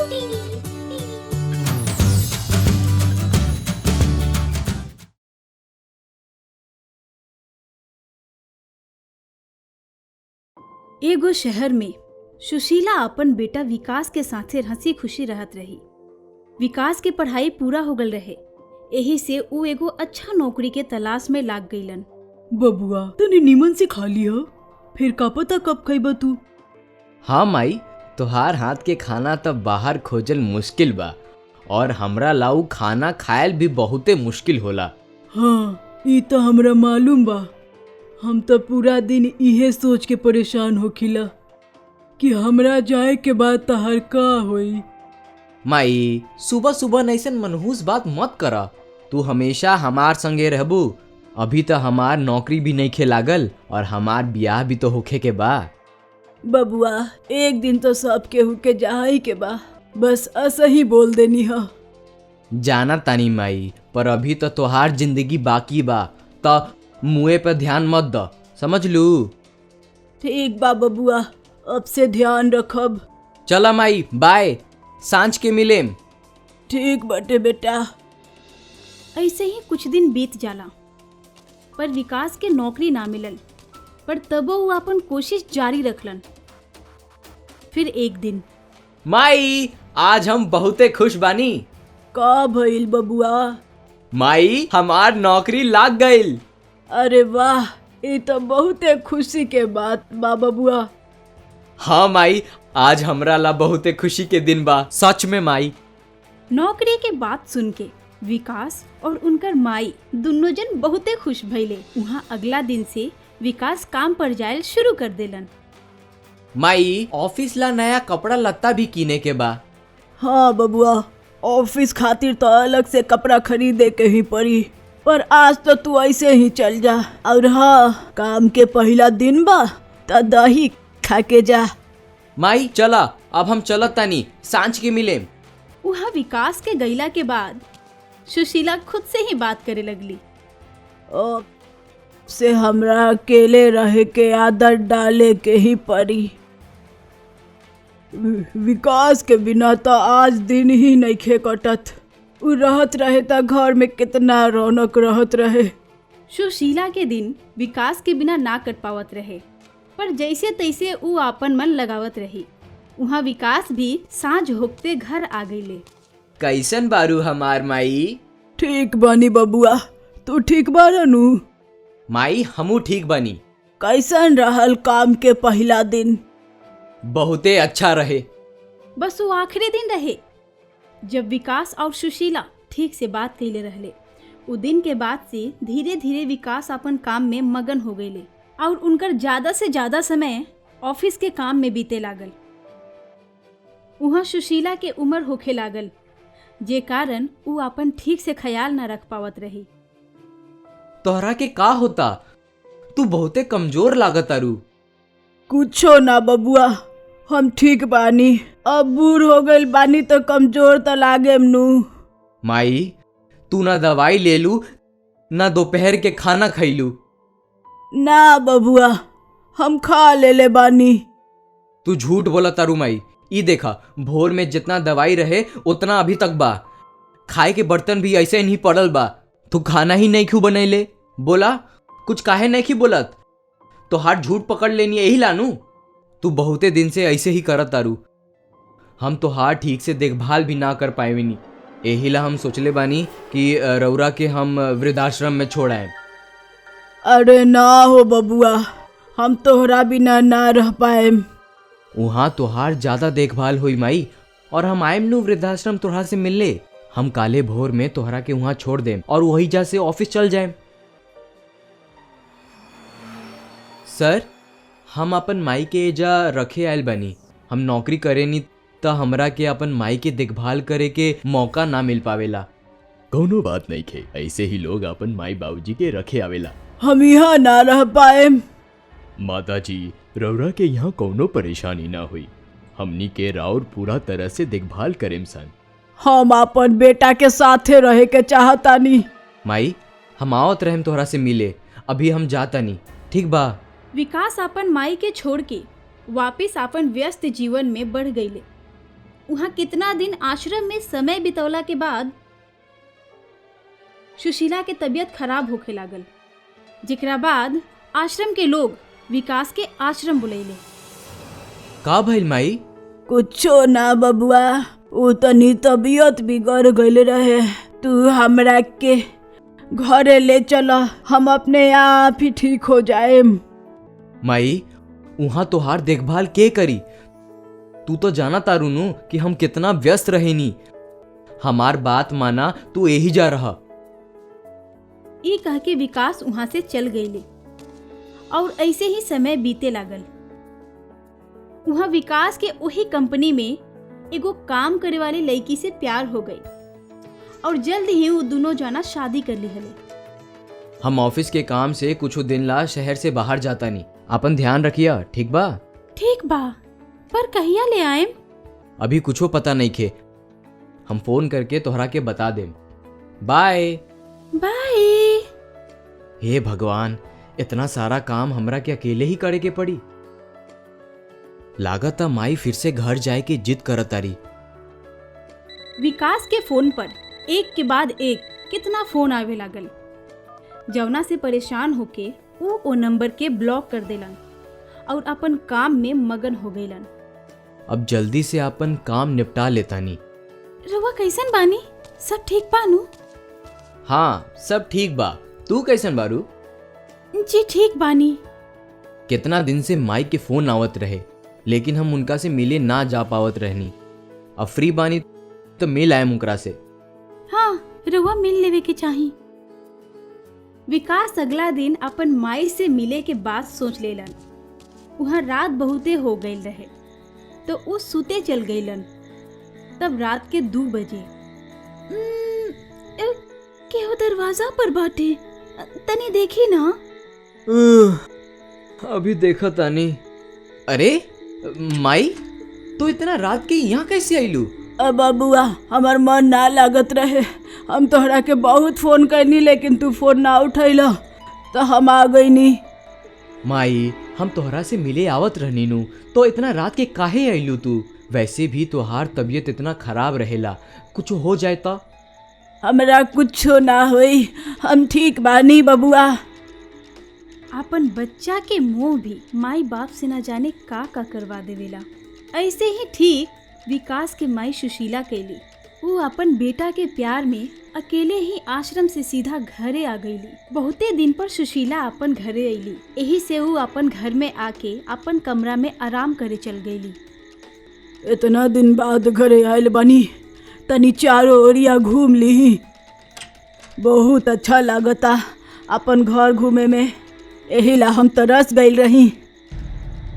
एगो शहर में सुशीला अपन बेटा विकास के साथे हंसी खुशी रहत रही। विकास के पढ़ाई पूरा हो गल रहे, यही से ऊ एगो अच्छा नौकरी के तलाश में लाग गईलन। बबुआ तने नीमन से खा लिया, फिर का पता कब खइबा तू। हाँ माई, तोहार हाथ के खाना तब बाहर खोजल मुश्किल बा और हमरा लाऊ खाना खायल भी बहुते मुश्किल होला। हाँ ई तो हमरा मालूम बा। हम तो पूरा दिन इहे सोच के परेशान होखिला कि हमरा जाए के बाद तहार का होई। माई सुबह सुबह नैसन मनहूस बात मत करा। तू हमेशा हमार संगे रहबू। अभी तो हमार नौकरी भी नहीं खे लागल और हमार ब्याह भी तो होखे के बा। बबुआ एक दिन तो सब केहू के जाए के बा, बस ऐसा ही बोल देनी हा। जाना तानी माई, पर अभी तो तोहार जिंदगी बाकी बा, तो मुँह पे ध्यान मत द, समझ लू। ठीक बा बबुआ, अब से ध्यान रखब। चला माई, बाय, सांझ के मिलेम। ठीक बाटे बेटा। ऐसे ही कुछ दिन बीत जाला, पर विकास के नौकरी ना मिलल, पर तबो वो अपन कोशिश जारी रखलन। फिर एक दिन, माई आज हम बहुते खुश बानी। का भइल बबुआ? माई हमार नौकरी लाग गईल। अरे वाह, ये तो बहुते खुशी के बात बा बबुआ। हाँ माई, आज हमरा ला बहुते खुशी के दिन बा, सच में माई। नौकरी के बात सुन के विकास और उनकर माई दोनों जन बहुते खुश भइले। वहाँ अगला दिन से विकास काम पर जायल शुरू कर देलन। माई ऑफिस ला नया कपड़ा लत्ता भी किने के बा। हाँ बबुआ, ऑफिस खातिर तो अलग से कपड़ा खरीदे के ही पड़ी, पर आज तो तू ऐसे ही चल जा। और हाँ, काम के पहला दिन बा तो दही खा के जा। माई चला, अब हम चलत तानी, सांझ के मिलेम। वहाँ विकास के गईला के बाद सुशीला खुद से ही बात करे लगली। से हमरा अकेले रहे के आदत डाले के ही पड़ी। विकास के बिना तो आज दिन ही नहीं खे कटत। उ रहत रहे तो घर में कितना रौनक रहत रहे। सुशीला के दिन विकास के बिना ना कट पावत रहे, पर जैसे तैसे उ आपन मन लगावत रही। वहाँ विकास भी सांझ होते घर आ गईले। कैसन बारू हमार माई? ठीक बानी बबुआ, तू ठीक बारा नु? माई हमू ठीक बनी। कैसन रहल काम के पहला दिन? बहुते अच्छा रहे। बस वो आखिरी दिन रहे जब विकास और सुशीला ठीक से बात कैले रहले। उ दिन के बाद से धीरे धीरे विकास अपन काम में मगन हो गईले और उनकर ज्यादा से ज्यादा समय ऑफिस के काम में बीते लागल। वहाँ सुशीला के उम्र होखे लागल, जे कारण उ अपन ठीक से ख्याल न रख पावत रही। तोहरा के का होता? तू बहुते कमजोर लागत आरू। कुछो ना बबुआ, हम ठीक बानी। अब बूढ़ हो गइल बानी तो कमजोर तो लागे नु। माई तू ना दवाई ले लू ना दोपहर के खाना खैलू। ना बबुआ, हम खा ले बानी। तू झूठ बोला तारू माई। ई देखा, भोर में जितना दवाई रहे उतना अभी तक बा। खाए के बर्तन भी ऐसे नहीं पड़ल बा। तू खाना ही नहीं क्यों बनैले? बोला कुछ काहे नहीं क्यों बोलत? तो हाथ झूठ पकड़ लेनी यही लानू। तू बहुते दिन से ऐसे ही करत तारू। हम तो हाथ ठीक से देखभाल भी ना कर पाएनी। यही ला हम सोचले बानी कि रौरा के हम वृद्धाश्रम में छोड़ आए। अरे ना हो बबुआ, हम तोहरा बिना ना रह पाए। वहाँ तोहार ज्यादा देखभाल हुई माई, और हम आएम नु वृद्धाश्रम तोहरा से मिलले। हम काले भोर में तोहरा के वहाँ छोड़ देम और वही जा से ऑफिस चल जाएम। सर, हम अपन माई के एजा रखे आयल बनी। हम नौकरी करेनी त हमरा के अपन माई के देखभाल करे के मौका ना मिल पावेला। कौनो बात नहीं खे, ऐसे ही लोग अपन माई बाबूजी के रखे आवेला। हम यहाँ ना रह पाए। माता जी, रौरा के यहाँ कौनो परेशानी ना हुई। हमनी के राउर पूरा तरह से देखभाल करेम सन। हम अपन बेटा के साथे रहे के चाहतानी। माई हम आवत रहेम तोहरा से मिले। अभी हम जातानी, ठीक बा? विकास अपन माई के छोड़ के वापिस अपन व्यस्त जीवन में बढ़ गईले। वहाँ कितना दिन आश्रम में समय बितौला के बाद सुशीला के तबीयत खराब होखे लागल, जेकरा बाद आश्रम के लोग विकास के आश्रम बुलैले। का भइल माई? कुछो ना बबुआ, उ तनी तबीयत बिगड़ गईल रहे। तू हमरा के घरे ले चला, हम अपने आप ही ठीक हो जाएम। माई, वहाँ तोहार देखभाल के करी? तू तो जाना तारूनू कि हम कितना व्यस्त रहेनी। हमार बात माना, तू यही जा रहा। ये कह के विकास वहाँ से चल गईले और ऐसे ही समय बीते लागल। वहाँ विकास के वही कंपनी में एगो काम करे वाली लड़की से प्यार हो गई और जल्द ही वो दोनों जाना शादी कर लिहले। हम ऑफिस के काम से कुछ दिन ला शहर से बाहर जाता नहीं। अपन ध्यान रखिया, ठीक बा? ठीक बा, पर कहिया ले आएम? अभी कुछो पता नहीं खे, हम फोन करके तोहरा के बता देम। Bye bye. हे भगवान, इतना सारा काम हमरा के अकेले ही करे के पड़ी। लागता माई फिर से घर जाए के जिद करत तारी। विकास के फोन पर एक के बाद एक कितना फोन आवे लागल, जवना से परेशान होके वो ओ नंबर के ब्लॉक कर देलन और अपन काम में मगन हो गईलन। अब जल्दी से अपन काम निपटा लेतानी। रउआ कैसन बानी? सब ठीक बानू? हाँ, सब ठीक बा। तू कैसन बारू? जी ठीक बानी। कितना दिन से माई के फोन आवत रहे, लेकिन हम उनका से मिले ना जा पावत रहनी। अब फ्री बानी तो मिल आए उनकरा से। हाँ, रउआ मिल लेवे के चाही। विकास अगला दिन अपन माई से मिले के बाद सोच लेलन। वहाँ रात बहुते हो गई रहे तो वो सुते चल गईलन। तब रात के 2 बजे केहू दरवाजा पर बाटे, तनी देखी ना। अभी देखा तानी। अरे माई, तो इतना रात के यहाँ कैसे आईलू? अब बबुआ, हमार मन ना लागत रहे। हम तोहरा के बहुत फोन करनी, लेकिन तू फोन ना उठैला तो हम आ गईनी। माई, हम तोहरा से मिले आवत रहनी नु, तो इतना रात के काहे आईलू तू? वैसे भी तोहार तबीयत इतना खराब रहेला, कुछ हो जाए तो? हमरा कुछो ना होई, हम ठीक बानी बबुआ। अपन बच्चा के मोह भी माई बाप से न जाने का करवा देवेला। ऐसे ही ठीक विकास के माई सुशीला कैली। वो अपन बेटा के प्यार में अकेले ही आश्रम से सीधा घरे आ गईली। बहुते दिन पर सुशीला अपन घरे अइली, यही से वो अपन घर में आके अपन कमरा में आराम करे चल गईली। इतना दिन बाद घरे आयल बनी, तनी चारों ओरिया घूम ली। बहुत अच्छा लागता अपन घर घूमे में, यही ला हम तरस गई रही।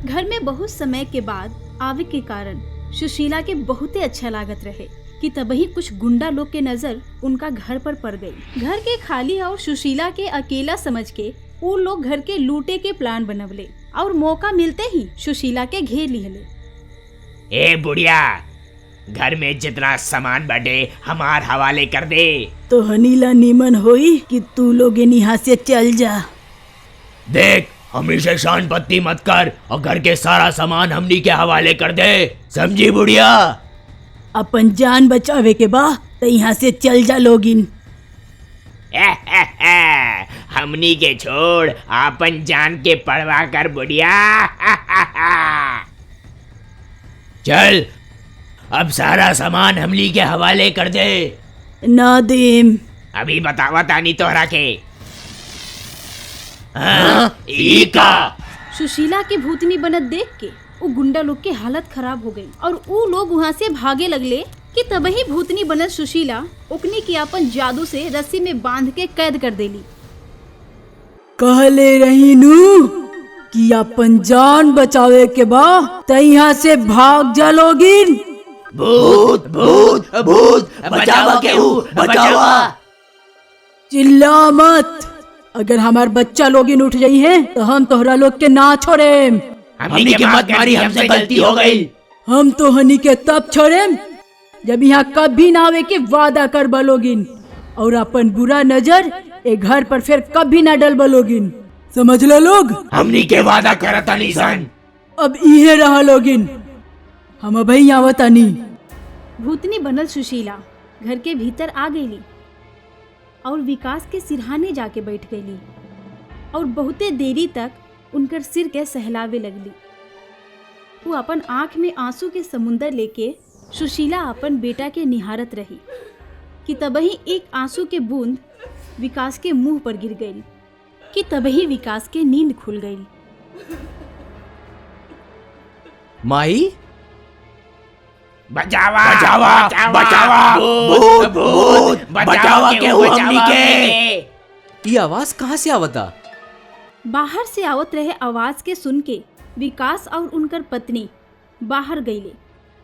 घर में बहुत समय के बाद आवे के कारण सुशीला के बहुते अच्छा लागत रहे कि तबही कुछ गुंडा लोग के नजर उनका घर पर पड़ गई। घर के खाली और सुशीला के अकेला समझ के वो लोग घर के लूटे के प्लान बनवले और मौका मिलते ही सुशीला के घेर लिहले। ए बुढ़िया, घर में जितना सामान बटे हमार हवाले कर दे। तो हनीला नीमन होई कि तू लोग यहाँ से चल जा। देख, हमनी से शान पत्ती मत कर और घर के सारा सामान हमनी के हवाले कर दे, समझी बुढ़िया? अपन जान बचावे के बा तो यहाँ से चल जा लोगिन। हमनी के छोड़ अपन जान के परवाह कर बुढ़िया। चल, अब सारा सामान हमनी के हवाले कर दे। ना देम। अभी बतावा तानी तोहरा के। हाँ, ई का? सुशीला के भूतनी बनत देख के वो गुंडा लोग के हालत खराब हो गई और वो लोग वहाँ से भागे लगले कि तबही भूतनी बनत सुशीला ओकनी के अपन जादू से रस्सी में बांध के कैद कर देली। कहले रही नू कि अपन जान बचावे के बा तो यहाँ से भाग जा लोगिन। भूत भूत भूत, बचावा केहू, बचावा। चिल्ला मत, अगर हमार बच्चा लोगिन उठ जाई है तो हम तोहरा लोग के ना छोड़े। हमनी के मत मारी, हमसे गलती हो गई। हम तो हनी के तब छोड़े जब यहाँ कभी ना आवे के वादा कर बलोगिन और अपन बुरा नजर ए घर पर फिर कभी ना डल बलोगिन, समझ लो लोग। हमनी के वादा करता नहीं सन। अब इहे रहा लोगिन, हम अभी आवतानी। भूतनी बनल सुशीला घर के भीतर आ गईली और विकास के सिरहाने जाके बैठ गईली और बहुते देरी तक उनकर सिर के सहलावे लगली। वो अपन आँख में आंसू के समुंदर लेके सुशीला अपन बेटा के निहारत रही कि तबही एक आंसू के बूंद विकास के मुंह पर गिर गई कि तबही विकास के नींद खुल गई। माई बचावा बचावा बचावा भूत भूत बचावा के हमनी के। ये आवाज कहाँ से आवता? बाहर से आवत रहे आवाज के सुन के विकास और उनकर पत्नी बाहर गईले।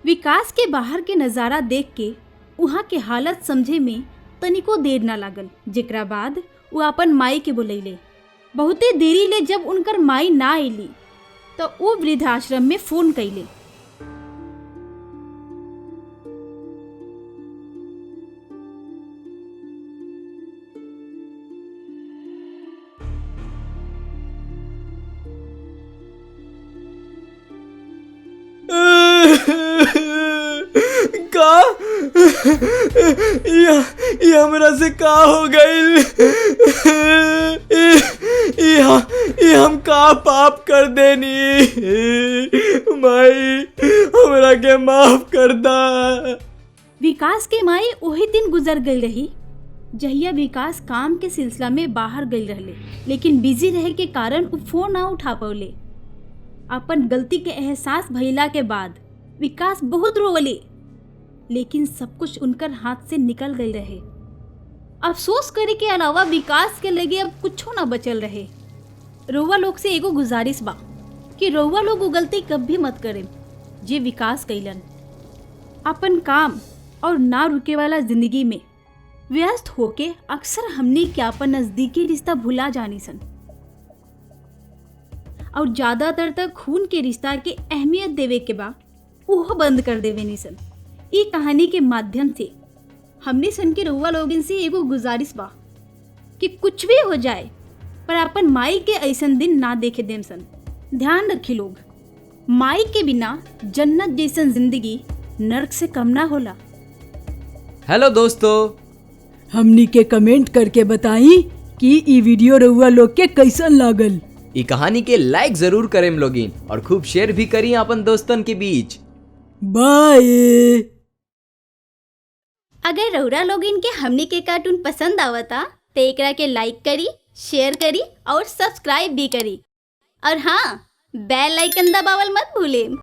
विकास के बाहर के नज़ारा देख के वहाँ के हालत समझे में तनिको देर ना लागल, जेकरा बाद वो अपन माई के बुलैले। बहुते देरी ले जब उनकर माई ना अली तो वो वृद्धाश्रम में फोन कैले। का ये हमरा से का हो गई? ये हम का पाप कर देनी? माई हमरा के माफ कर दा। विकास के माई वही दिन गुजर गई रही जहिया विकास काम के सिलसिला में बाहर गई रहले, लेकिन बिजी रहे के कारण वो फोन ना उठा पौले। अपन गलती के एहसास भइला के बाद विकास बहुत रोवले, लेकिन सब कुछ उनकर हाथ से निकल गई रहे। अफसोस करे के अलावा विकास के लगे अब कुछ ना बचल रहे। रउआ लोग से एगो गुजारिश बा कि रउआ लोग वो गलती कभी मत करें जे विकास कैलन। अपन काम और ना रुके वाला जिंदगी में व्यस्त होके अक्सर हमने के अपन नजदीकी रिश्ता भुला जानी सन और ज्यादातर तक खून के रिश्ता के अहमियत देवे के बा वो बंद कर देवे निसन। ई कहानी के माध्यम से हमने सन के रउआ लोगन से एगो गुजारिश बा कि कुछ भी हो जाए पर अपन माई के ऐसन दिन ना देखे देम सन। ध्यान रखी लोग, माई के बिना जन्नत जैसन जिंदगी नर्क से कम ना होला। हेलो दोस्तों, हमनी के कमेंट करके बताई कि ई वीडियो रउआ लोग के कैसन लागल। ई कहानी के लाइक जरूर करें लोगिन और खूब शेयर भी करिए अपन दोस्तन के बीच। बाय। अगर रउरा लोग इनके हमनी के कार्टून पसंद आवता तो एकरा के लाइक करी, शेयर करी और सब्सक्राइब भी करी। और हाँ, बेल आइकन दबावल मत भूलें।